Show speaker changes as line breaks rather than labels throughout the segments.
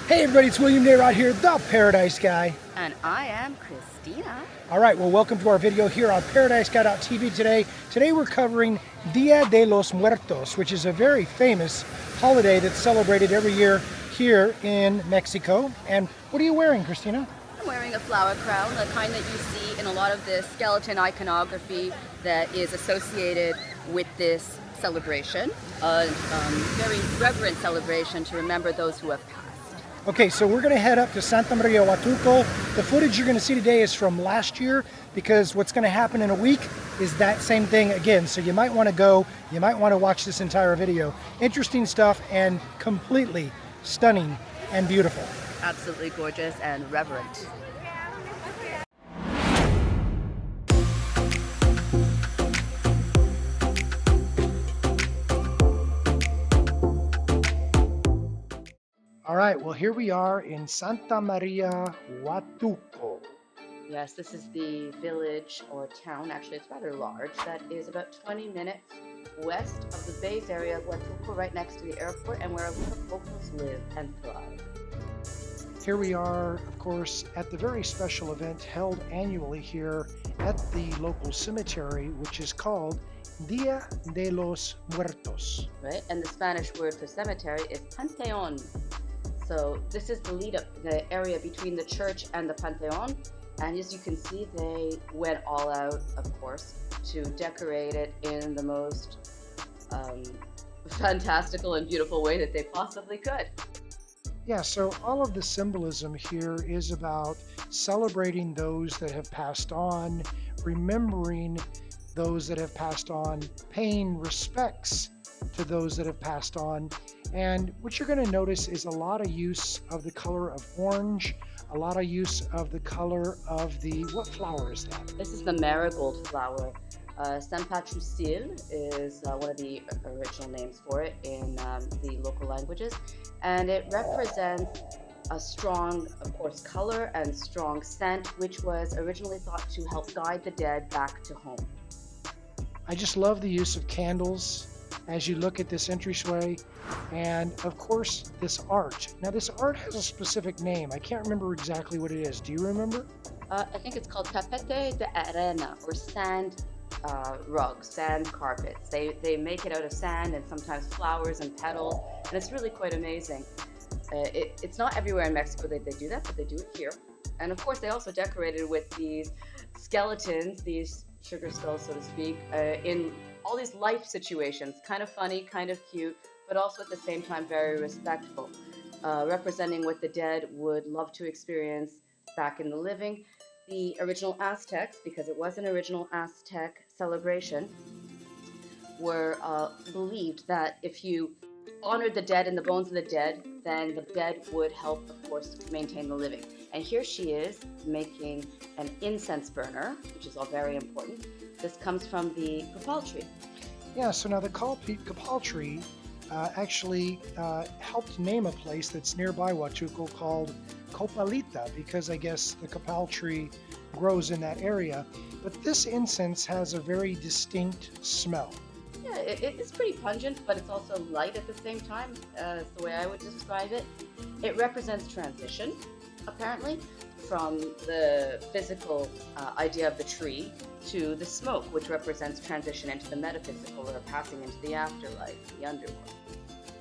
Hey everybody, it's William Nayrod here, the Paradise Guy.
And I am Christina.
All right, well, welcome to our video here on ParadiseGuy.tv today. Today we're covering Dia de los Muertos, which is a very famous holiday that's celebrated every year here in Mexico. And what are you wearing, Christina?
I'm wearing a flower crown, the kind that you see in a lot of the skeleton iconography that is associated with this celebration. A very reverent celebration to remember those who have passed.
Okay, so we're going to head up to Santa Maria Huatulco. The footage you're going to see today is from last year because what's going to happen in a week is that same thing again. So you might want to go, you might want to watch this entire video. Interesting stuff and completely stunning and beautiful.
Absolutely gorgeous and reverent.
All right, well, here we are in Santa Maria Huatulco.
Yes, this is the village or town, actually it's rather large, that is about 20 minutes west of the base area of Huatulco, right next to the airport, and where a lot of locals live and thrive.
Here we are, of course, at the very special event held annually here at the local cemetery, which is called Dia de los Muertos.
Right, and the Spanish word for cemetery is Panteón. So this is the lead up, the area between the church and the Panteón. And as you can see, they went all out, of course, to decorate it in the most fantastical and beautiful way that they possibly could.
Yeah, so all of the symbolism here is about celebrating those that have passed on, remembering those that have passed on, paying respects to those that have passed on. And what you're going to notice is a lot of use of the color of orange, a lot of use of the color of the, what flower is that?
This is the marigold flower. Saint Patricile is one of the original names for it in the local languages. And it represents a strong, of course, color and strong scent, which was originally thought to help guide the dead back to home.
I just love the use of candles as you look at this entryway, and of course this art. Now this art has a specific name. I can't remember exactly what it is. Do you remember?
I think it's called tapete de arena, or sand rugs, sand carpets. They make it out of sand and sometimes flowers and petals, and it's really quite amazing. It's not everywhere in Mexico that they do that, but they do it here. And of course they also decorated with these skeletons, these sugar skulls, so to speak, in all these life situations, kind of funny, kind of cute, but also at the same time very respectful, representing what the dead would love to experience back in the living. The original Aztecs, because it was an original Aztec celebration, were believed that if you honored the dead and the bones of the dead, then the dead would help, of course, maintain the living. And here she is making an incense burner, which is all very important. This comes from the copal tree.
Yeah, so now the copal tree actually helped name a place that's nearby Huatulco called Copalita, because I guess the copal tree grows in that area. But this incense has a very distinct smell.
Yeah, it's pretty pungent, but it's also light at the same time. That's the way I would describe it. It represents transition, apparently, from the physical idea of the tree to the smoke, which represents transition into the metaphysical, or passing into the afterlife, the underworld.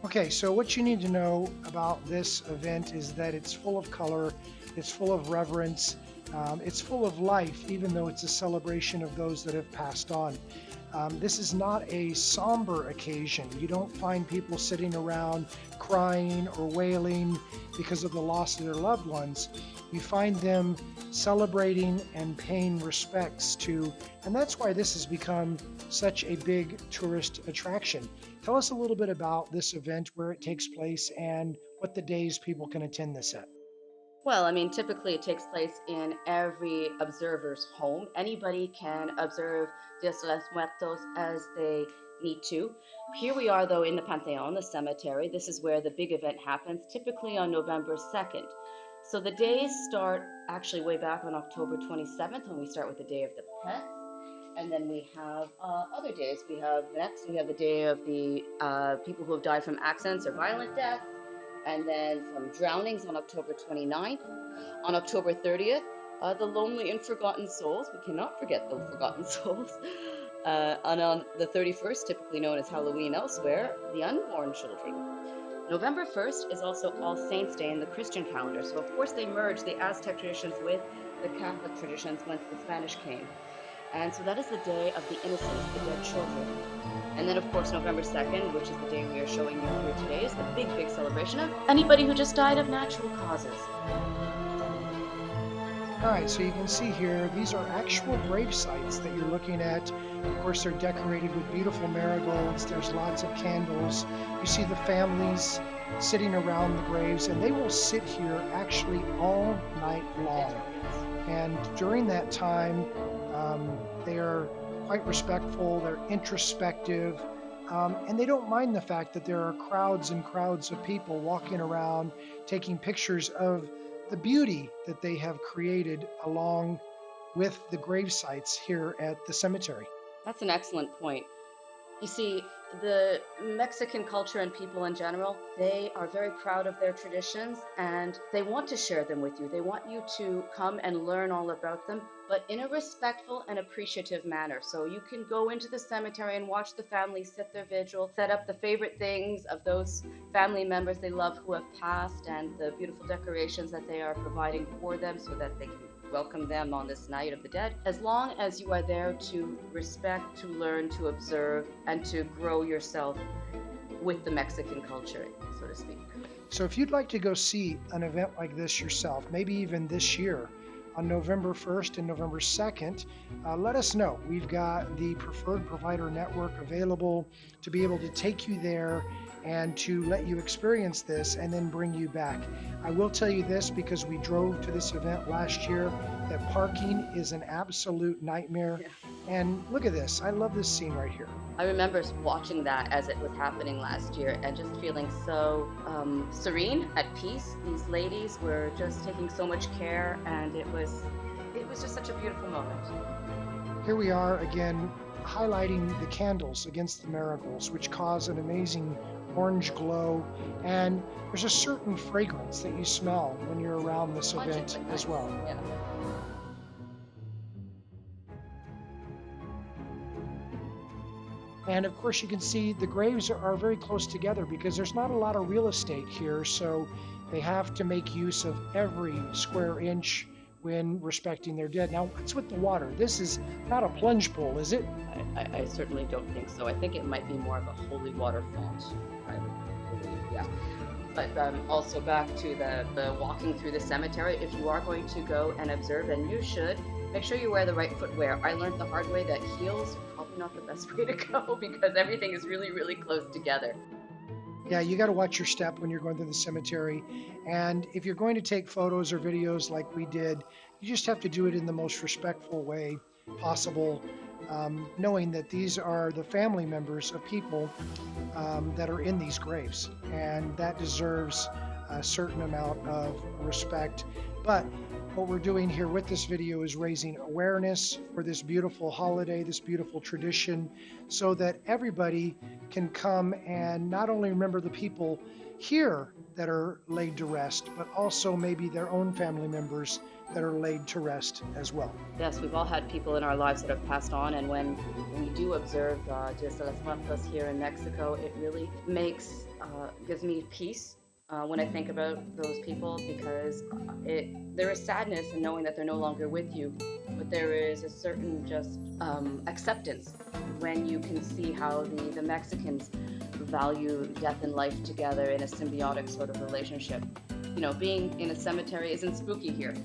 Okay, so what you need to know about this event is that it's full of color, it's full of reverence, it's full of life, even though it's a celebration of those that have passed on. This is not a somber occasion. You don't find people sitting around crying or wailing because of the loss of their loved ones. You find them celebrating and paying respects to, and that's why this has become such a big tourist attraction. Tell us a little bit about this event, where it takes place, and what the days people can attend this at.
Well, I mean, typically it takes place in every observer's home. Anybody can observe Dia de los Muertos as they need to. Here we are, though, in the Panteón, the cemetery. This is where the big event happens, typically on November 2nd. So the days start actually way back on October 27th, when we start with the Day of the Pet. And then we have other days. We have the day of the people who have died from accidents or violent death. And then from drownings on October 29th. On October 30th, the lonely and forgotten souls. We cannot forget the forgotten souls. And on the 31st, typically known as Halloween elsewhere, the unborn children. November 1st is also All Saints' Day in the Christian calendar. So, of course, they merged the Aztec traditions with the Catholic traditions once the Spanish came. And so that is the day of the innocents, the dead children. And then, of course, November 2nd, which is the day we are showing you here today, is the big, big celebration of anybody who just died of natural causes.
All right, so you can see here, these are actual grave sites that you're looking at. Of course, they're decorated with beautiful marigolds. There's lots of candles. You see the families sitting around the graves, and they will sit here actually all night long. And during that time, they are quite respectful, they're introspective, and they don't mind the fact that there are crowds and crowds of people walking around taking pictures of the beauty that they have created along with the grave sites here at the cemetery.
That's an excellent point. You see, the Mexican culture and people in general, they are very proud of their traditions and they want to share them with you. They want you to come and learn all about them, but in a respectful and appreciative manner. So you can go into the cemetery and watch the families sit their vigil, set up the favorite things of those family members they love who have passed, and the beautiful decorations that they are providing for them so that they can welcome them on this night of the dead, as long as you are there to respect, to learn, to observe, and to grow yourself with the Mexican culture, so to speak.
So if you'd like to go see an event like this yourself, maybe even this year, on November 1st and November 2nd, let us know. We've got the Preferred Provider Network available to be able to take you there and to let you experience this and then bring you back. I will tell you this, because we drove to this event last year, that parking is an absolute nightmare.
Yeah.
And look at this. I love this scene right here.
I remember watching that as it was happening last year and just feeling so serene, at peace. These ladies were just taking so much care, and it was just such a beautiful moment.
Here we are again, highlighting the candles against the marigolds, which cause an amazing orange glow, and there's a certain fragrance that you smell when you're around this event as well.
Yeah.
And of course you can see the graves are very close together because there's not a lot of real estate here, so they have to make use of every square inch when respecting their dead. Now, what's with the water? This is not a plunge pool, is it?
I certainly don't think so. I think it might be more of a holy water font, I would believe, yeah. But also back to the walking through the cemetery, if you are going to go and observe, and you should, make sure you wear the right footwear. I learned the hard way that heels are probably not the best way to go because everything is really, really close together.
Yeah, you got to watch your step when you're going through the cemetery. And if you're going to take photos or videos like we did, you just have to do it in the most respectful way possible, knowing that these are the family members of people that are in these graves. And that deserves a certain amount of respect. But what we're doing here with this video is raising awareness for this beautiful holiday, this beautiful tradition, so that everybody can come and not only remember the people here that are laid to rest, but also maybe their own family members that are laid to rest as well.
Yes, we've all had people in our lives that have passed on, and when we do observe Dia de los Muertos here in Mexico, it really gives me peace when I think about those people, because there is sadness in knowing that they're no longer with you, but there is a certain just acceptance when you can see how the Mexicans value death and life together in a symbiotic sort of relationship. You know, being in a cemetery isn't spooky here.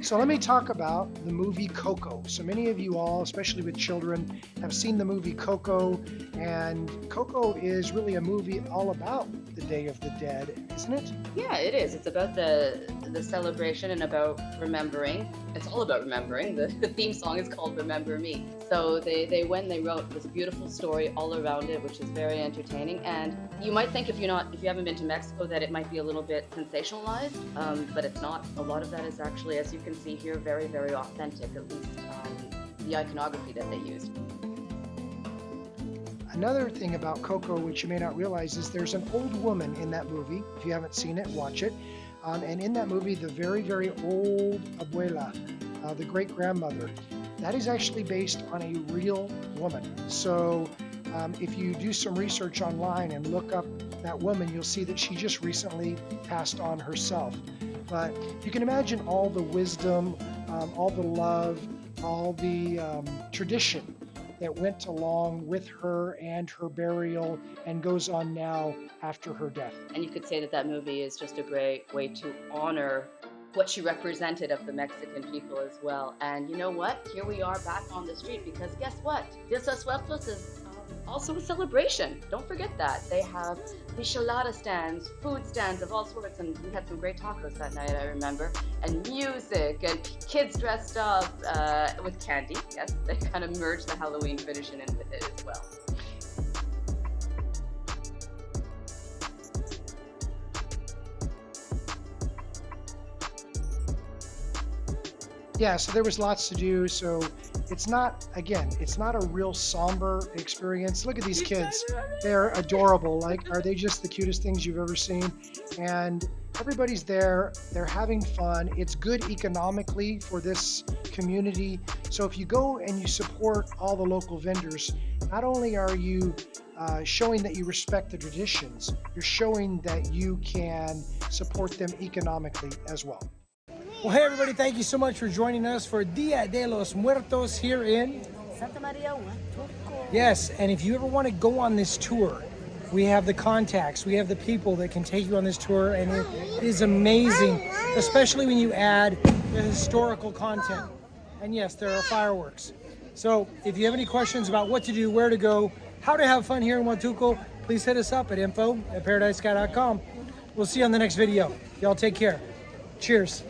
So let me talk about the movie Coco. So many of you all, especially with children, have seen the movie Coco, and Coco is really a movie all about the Day of the Dead, isn't it?
Yeah, it is. It's about the celebration and about remembering. It's all about remembering. The theme song is called Remember Me. So they wrote this beautiful story all around it, which is very entertaining. And you might think if you haven't been to Mexico that it might be a little bit sensationalized, but it's not. A lot of that is actually, as you can see here, very, very authentic, at least the iconography that they used.
Another thing about Coco, which you may not realize, is there's an old woman in that movie. If you haven't seen it, watch it. And in that movie, the very, very old abuela, the great grandmother, that is actually based on a real woman. So if you do some research online and look up that woman, you'll see that she just recently passed on herself. But you can imagine all the wisdom, all the love, all the tradition that went along with her and her burial and goes on now after her death.
And you could say that that movie is just a great way to honor what she represented of the Mexican people as well. And you know what? Here we are back on the street because guess what? Dia de Muertos is also a celebration. Don't forget that. They have michelada stands, food stands of all sorts, and we had some great tacos that night, I remember, and music, and kids dressed up with candy. Yes, they kind of merged the Halloween tradition in with it as well.
Yeah, so there was lots to do. So it's not, again, it's not a real somber experience. Look at these kids. They're adorable. Like, are they just the cutest things you've ever seen? And everybody's there. They're having fun. It's good economically for this community. So if you go and you support all the local vendors, not only are you showing that you respect the traditions, you're showing that you can support them economically as well. Well, hey everybody, thank you so much for joining us for Dia de los Muertos here in
Santa Maria, Huatulco.
Yes, and if you ever want to go on this tour, we have the contacts, we have the people that can take you on this tour, and it is amazing, especially when you add the historical content. And yes, there are fireworks. So if you have any questions about what to do, where to go, how to have fun here in Huatulco, please hit us up at info@paradisesky.com. We'll see you on the next video. Y'all take care. Cheers.